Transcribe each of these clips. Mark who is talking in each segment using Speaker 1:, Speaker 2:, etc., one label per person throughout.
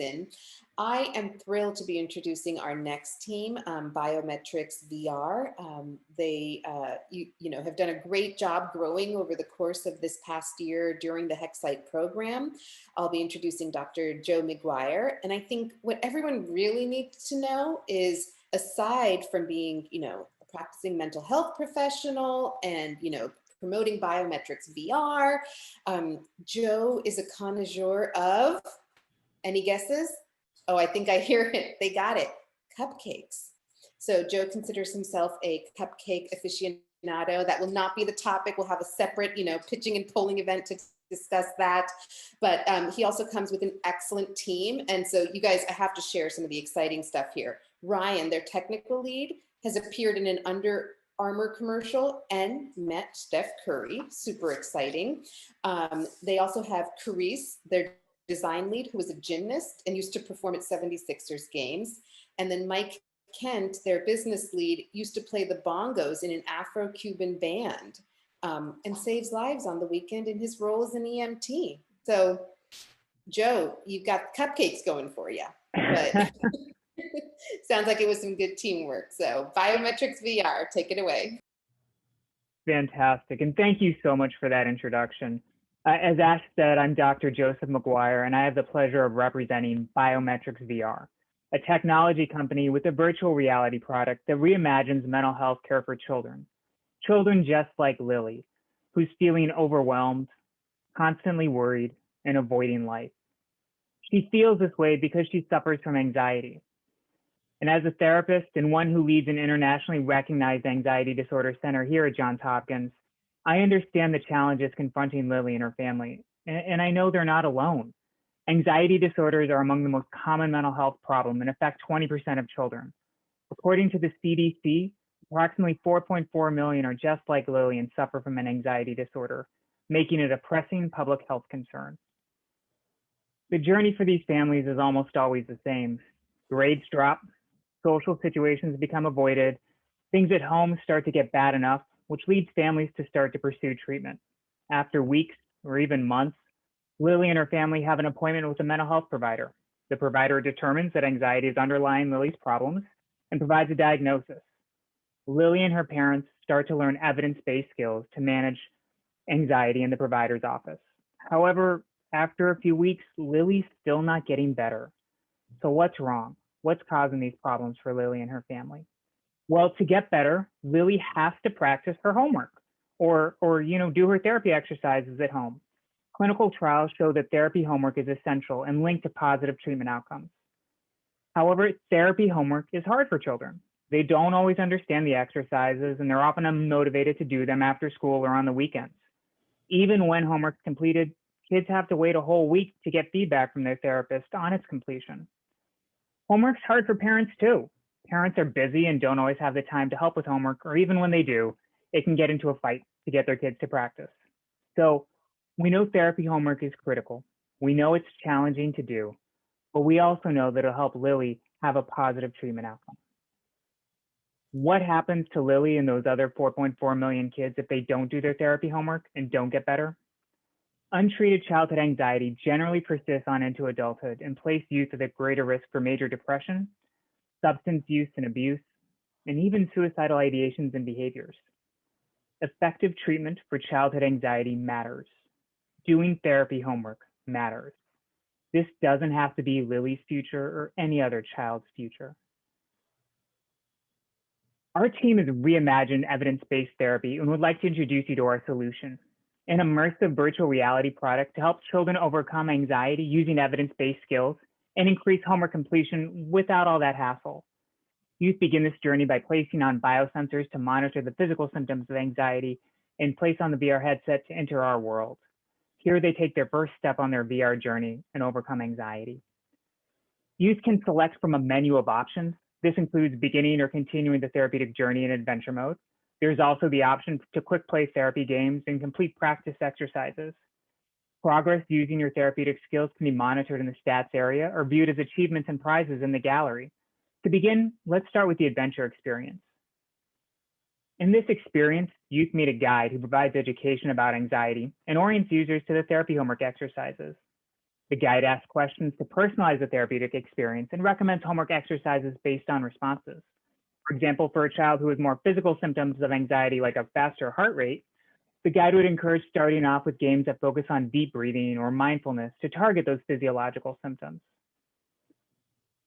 Speaker 1: in. I am thrilled to be introducing our next team, BioMetrix VR. They have done a great job growing over the course of this past year during the HexSite program. I'll be introducing Dr. Joe McGuire. And I think what everyone really needs to know is, aside from being, a practicing mental health professional and, promoting BioMetrix VR, Joe is a connoisseur of, any guesses? Oh, I think I hear it. They got it. Cupcakes. So Joe considers himself a cupcake aficionado. That will not be the topic. We'll have a separate, pitching and polling event to discuss that. But he also comes with an excellent team. And so you guys, I have to share some of the exciting stuff here. Ryan, their technical lead, has appeared in an Under Armour commercial and met Steph Curry. Super exciting. They also have Carice, their design lead, who was a gymnast and used to perform at 76ers games. And then Mike Kent, their business lead, used to play the bongos in an Afro-Cuban band and saves lives on the weekend in his role as an EMT. So, Joe, you've got cupcakes going for you, but sounds like it was some good teamwork. So, BioMetrix VR, take it away.
Speaker 2: Fantastic, and thank you so much for that introduction. As Ash said, I'm Dr. Joseph McGuire, and I have the pleasure of representing BioMetrix VR, a technology company with a virtual reality product that reimagines mental health care for children. Children just like Lily, who's feeling overwhelmed, constantly worried, and avoiding life. She feels this way because she suffers from anxiety. And as a therapist and one who leads an internationally recognized anxiety disorder center here at Johns Hopkins, I understand the challenges confronting Lily and her family, and I know they're not alone. Anxiety disorders are among the most common mental health problem and affect 20% of children. According to the CDC, approximately 4.4 million are just like Lily and suffer from an anxiety disorder, making it a pressing public health concern. The journey for these families is almost always the same. Grades drop, social situations become avoided, things at home start to get bad enough, which leads families to start to pursue treatment. After weeks or even months, Lily and her family have an appointment with a mental health provider. The provider determines that anxiety is underlying Lily's problems and provides a diagnosis. Lily and her parents start to learn evidence-based skills to manage anxiety in the provider's office. However, after a few weeks, Lily's still not getting better. So what's wrong? What's causing these problems for Lily and her family? Well, to get better, Lily has to practice her homework or do her therapy exercises at home. Clinical trials show that therapy homework is essential and linked to positive treatment outcomes. However, therapy homework is hard for children. They don't always understand the exercises, and they're often unmotivated to do them after school or on the weekends. Even when homework's completed, kids have to wait a whole week to get feedback from their therapist on its completion. Homework's hard for parents too. Parents are busy and don't always have the time to help with homework, or even when they do, it can get into a fight to get their kids to practice. So we know therapy homework is critical. We know it's challenging to do, but we also know that it'll help Lily have a positive treatment outcome. What happens to Lily and those other 4.4 million kids if they don't do their therapy homework and don't get better? Untreated childhood anxiety generally persists on into adulthood and place youth at a greater risk for major depression, substance use and abuse, and even suicidal ideations and behaviors. Effective treatment for childhood anxiety matters. Doing therapy homework matters. This doesn't have to be Lily's future or any other child's future. Our team has reimagined evidence-based therapy and would like to introduce you to our solution, an immersive virtual reality product to help children overcome anxiety using evidence-based skills and increase homework completion without all that hassle. Youth begin this journey by placing on biosensors to monitor the physical symptoms of anxiety and place on the VR headset to enter our world. Here they take their first step on their VR journey and overcome anxiety. Youth can select from a menu of options. This includes beginning or continuing the therapeutic journey in adventure mode. There's also the option to quick play therapy games and complete practice exercises. Progress using your therapeutic skills can be monitored in the stats area or viewed as achievements and prizes in the gallery. To begin, let's start with the adventure experience. In this experience, youth meet a guide who provides education about anxiety and orients users to the therapy homework exercises. The guide asks questions to personalize the therapeutic experience and recommends homework exercises based on responses. For example, for a child who has more physical symptoms of anxiety, like a faster heart rate, the guide would encourage starting off with games that focus on deep breathing or mindfulness to target those physiological symptoms.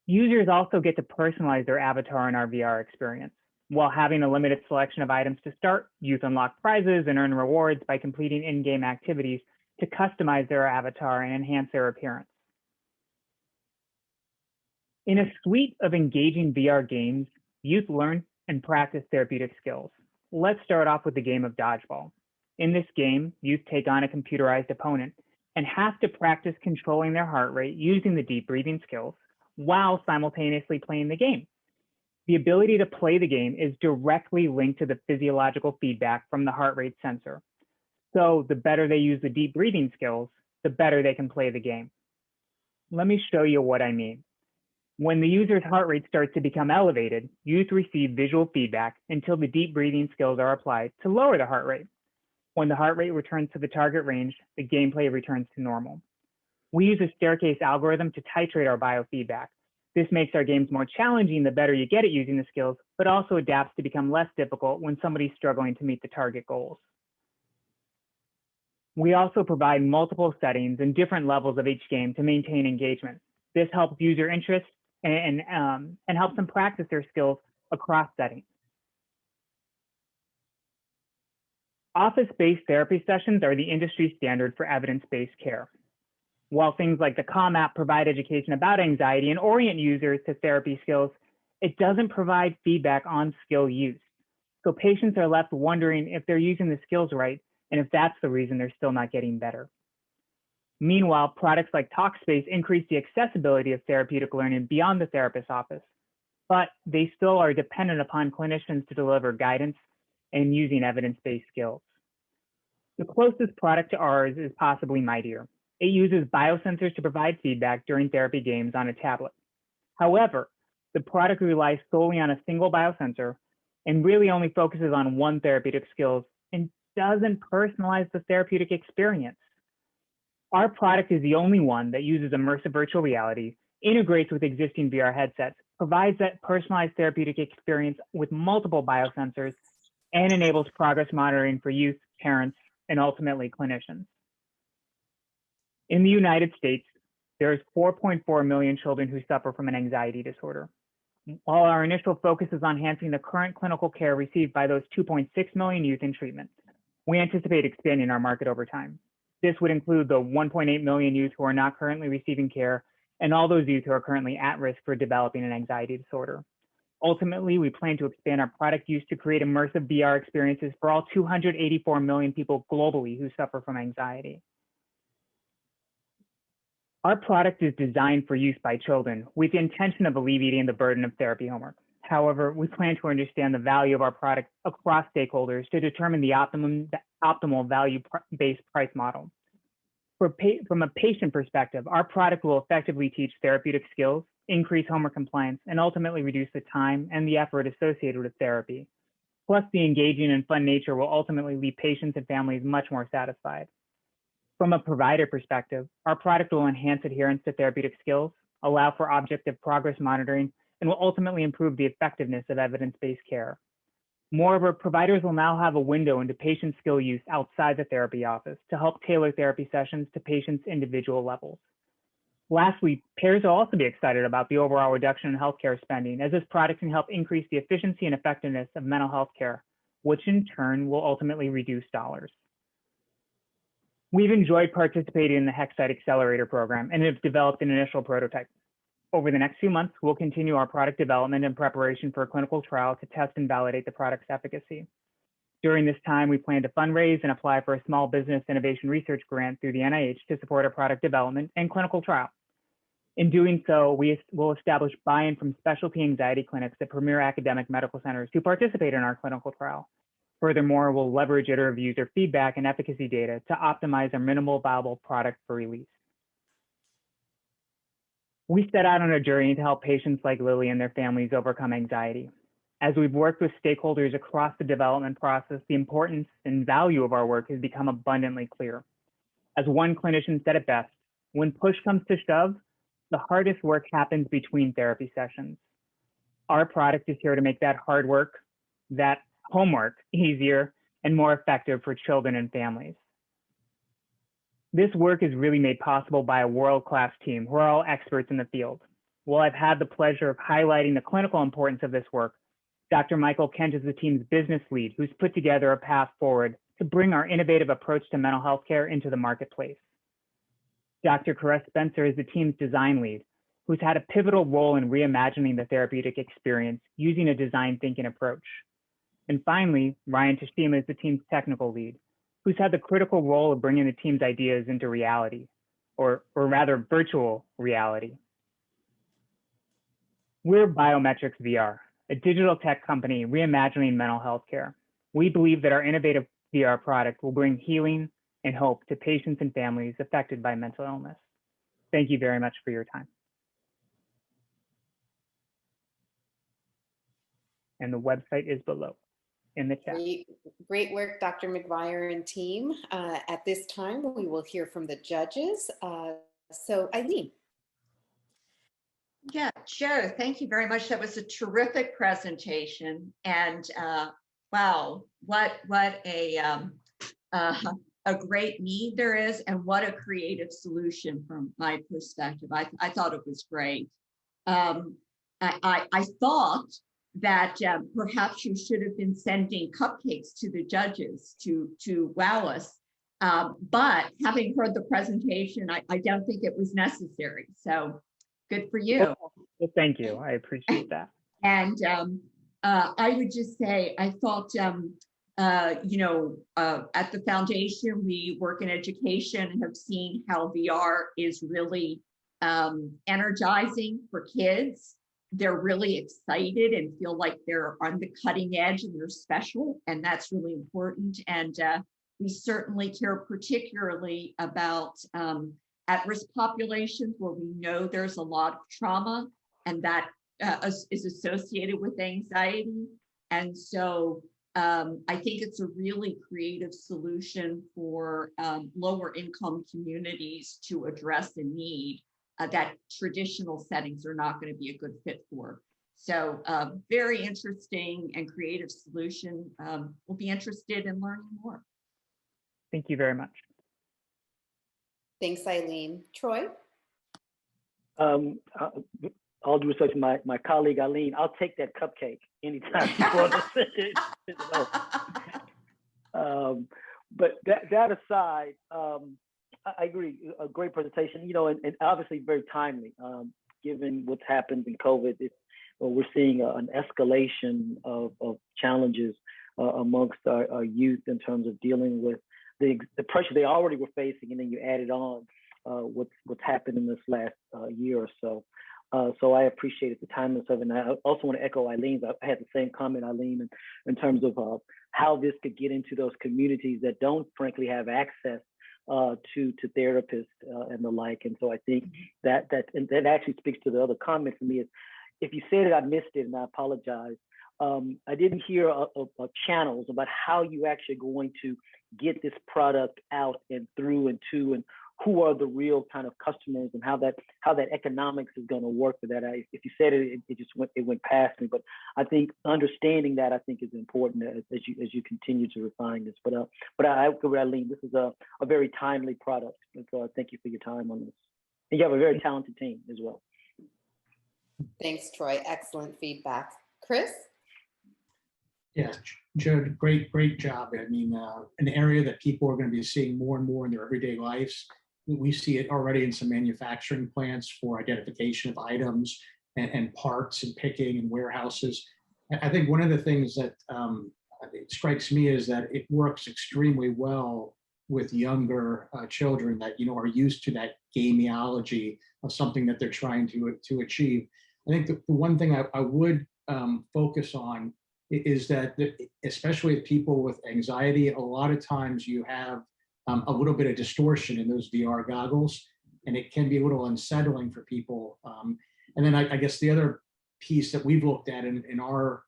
Speaker 2: Users also get to personalize their avatar in our VR experience. While having a limited selection of items to start, youth unlock prizes and earn rewards by completing in-game activities to customize their avatar and enhance their appearance. In a suite of engaging VR games, youth learn and practice therapeutic skills. Let's start off with the game of dodgeball. In this game, youth take on a computerized opponent and have to practice controlling their heart rate using the deep breathing skills while simultaneously playing the game. The ability to play the game is directly linked to the physiological feedback from the heart rate sensor. So the better they use the deep breathing skills, the better they can play the game. Let me show you what I mean. When the user's heart rate starts to become elevated, youth receive visual feedback until the deep breathing skills are applied to lower the heart rate. When the heart rate returns to the target range, the gameplay returns to normal. We use a staircase algorithm to titrate our biofeedback. This makes our games more challenging the better you get at using the skills, but also adapts to become less difficult when somebody's struggling to meet the target goals. We also provide multiple settings and different levels of each game to maintain engagement. This helps user interest and helps them practice their skills across settings. Office-based therapy sessions are the industry standard for evidence-based care. While things like the Calm app provide education about anxiety and orient users to therapy skills, it doesn't provide feedback on skill use. So patients are left wondering if they're using the skills right, and if that's the reason they're still not getting better. Meanwhile, products like Talkspace increase the accessibility of therapeutic learning beyond the therapist's office, but they still are dependent upon clinicians to deliver guidance and using evidence-based skills. The closest product to ours is possibly Mightier. It uses biosensors to provide feedback during therapy games on a tablet. However, the product relies solely on a single biosensor and really only focuses on one therapeutic skills and doesn't personalize the therapeutic experience. Our product is the only one that uses immersive virtual reality, integrates with existing VR headsets, provides that personalized therapeutic experience with multiple biosensors, and enables progress monitoring for youth, parents, and ultimately clinicians. In the United States, there's 4.4 million children who suffer from an anxiety disorder. While our initial focus is on enhancing the current clinical care received by those 2.6 million youth in treatment, we anticipate expanding our market over time. This would include the 1.8 million youth who are not currently receiving care and all those youth who are currently at risk for developing an anxiety disorder. Ultimately, we plan to expand our product use to create immersive VR experiences for all 284 million people globally who suffer from anxiety. Our product is designed for use by children with the intention of alleviating the burden of therapy homework. However, we plan to understand the value of our product across stakeholders to determine the optimal value-based price model. From a patient perspective, our product will effectively teach therapeutic skills, increase homework compliance, and ultimately reduce the time and the effort associated with therapy. Plus, the engaging and fun nature will ultimately leave patients and families much more satisfied. From a provider perspective, our product will enhance adherence to therapeutic skills, allow for objective progress monitoring, and will ultimately improve the effectiveness of evidence-based care. Moreover, providers will now have a window into patient skill use outside the therapy office to help tailor therapy sessions to patients' individual levels. Lastly, payers will also be excited about the overall reduction in healthcare spending, as this product can help increase the efficiency and effectiveness of mental health care, which in turn will ultimately reduce dollars. We've enjoyed participating in the Hexsite Accelerator program and have developed an initial prototype. Over the next few months, we'll continue our product development and preparation for a clinical trial to test and validate the product's efficacy. During this time, we plan to fundraise and apply for a small business innovation research grant through the NIH to support our product development and clinical trial. In doing so, we will establish buy-in from specialty anxiety clinics at premier academic medical centers to participate in our clinical trial. Furthermore, we'll leverage iterative user feedback and efficacy data to optimize our minimal viable product for release. We set out on a journey to help patients like Lily and their families overcome anxiety. As we've worked with stakeholders across the development process, the importance and value of our work has become abundantly clear. As one clinician said it best, When push comes to shove, the hardest work happens between therapy sessions. Our product is here to make that hard work, that homework, easier and more effective for children and families. This work is really made possible by a world-class team who are all experts in the field. While I've had the pleasure of highlighting the clinical importance of this work, Dr. Michael Kent is the team's business lead who's put together a path forward to bring our innovative approach to mental health care into the marketplace. Dr. Caress Spencer is the team's design lead, who's had a pivotal role in reimagining the therapeutic experience using a design thinking approach. And finally, Ryan Tashima is the team's technical lead, who's had the critical role of bringing the team's ideas into reality, or rather virtual reality. We're BioMetrix VR, a digital tech company reimagining mental health care. We believe that our innovative VR product will bring healing and hope to patients and families affected by mental illness. Thank you very much for your time. And the website is below in the chat.
Speaker 1: Great work, Dr. McGuire and team. At this time, we will hear from the judges. So Eileen.
Speaker 3: Yeah, Joe, thank you very much. That was a terrific presentation. And wow, what a great need there is, and what a creative solution from my perspective. I thought it was great. I thought that perhaps you should have been sending cupcakes to the judges to wow us. But having heard the presentation, I don't think it was necessary. So good for you.
Speaker 2: Well, thank you. I appreciate that.
Speaker 3: And I would just say, I thought, at the foundation, we work in education and have seen how VR is really energizing for kids. They're really excited and feel like they're on the cutting edge and they're special, and that's really important. And we certainly care particularly about at-risk populations where we know there's a lot of trauma, and that is associated with anxiety. And so I think it's a really creative solution for lower income communities to address a need that traditional settings are not going to be a good fit for. So very interesting and creative solution. We'll be interested in learning more.
Speaker 2: Thank you very much.
Speaker 1: Thanks, Eileen. Troy?
Speaker 4: All due respect to my colleague Eileen, I'll take that cupcake anytime you want to send it. But that aside, I agree. A great presentation, and obviously very timely, given what's happened in COVID. We're seeing an escalation of challenges amongst our youth in terms of dealing with the pressure they already were facing, and then you added on what's happened in this last year or so. So I appreciated the timeless of it. And I also want to echo Eileen's. I had the same comment, Eileen, in terms of how this could get into those communities that don't, frankly, have access to therapists and the like. And so I think that actually speaks to the other comment for me is, if you said it, I missed it, and I apologize. I didn't hear channels about how you actually going to get this product out and through and to, and who are the real kind of customers, and how that economics is going to work for that. If you said it, it went past me. But I think understanding that, I think, is important as you continue to refine this. But I agree with Eileen. This is a very timely product, and so thank you for your time on this. And you have a very talented team as well.
Speaker 1: Thanks, Troy. Excellent feedback. Chris?
Speaker 5: Yeah, Joe, great job. I mean, an area that people are going to be seeing more and more in their everyday lives. We see it already in some manufacturing plants for identification of items and parts and picking and warehouses. I think one of the things that it strikes me is that it works extremely well with younger children that are used to that gameology of something that they're trying to achieve. I think the one thing I would focus on is that, especially with people with anxiety, a lot of times you have a little bit of distortion in those VR goggles, and it can be a little unsettling for people. And then I guess the other piece that we've looked at in our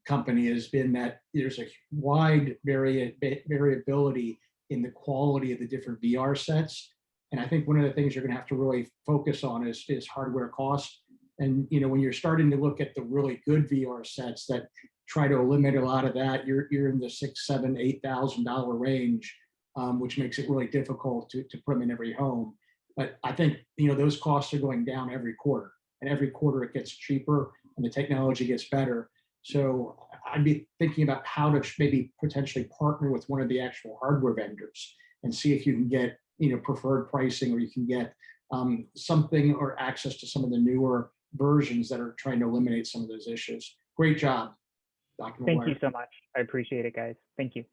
Speaker 5: company has been that there's a wide variability in the quality of the different VR sets. And I think one of the things you're going to have to really focus on is hardware cost. And when you're starting to look at the really good VR sets that try to eliminate a lot of that, you're in the $6,000, $7,000, $8,000 range, which makes it really difficult to put them in every home. But I think those costs are going down every quarter, and every quarter it gets cheaper and the technology gets better. So I'd be thinking about how to maybe potentially partner with one of the actual hardware vendors and see if you can get preferred pricing, or you can get something or access to some of the newer versions that are trying to eliminate some of those issues. Great job, Dr.
Speaker 2: Thank
Speaker 5: McGuire.
Speaker 2: you so much. I appreciate it, guys. Thank you.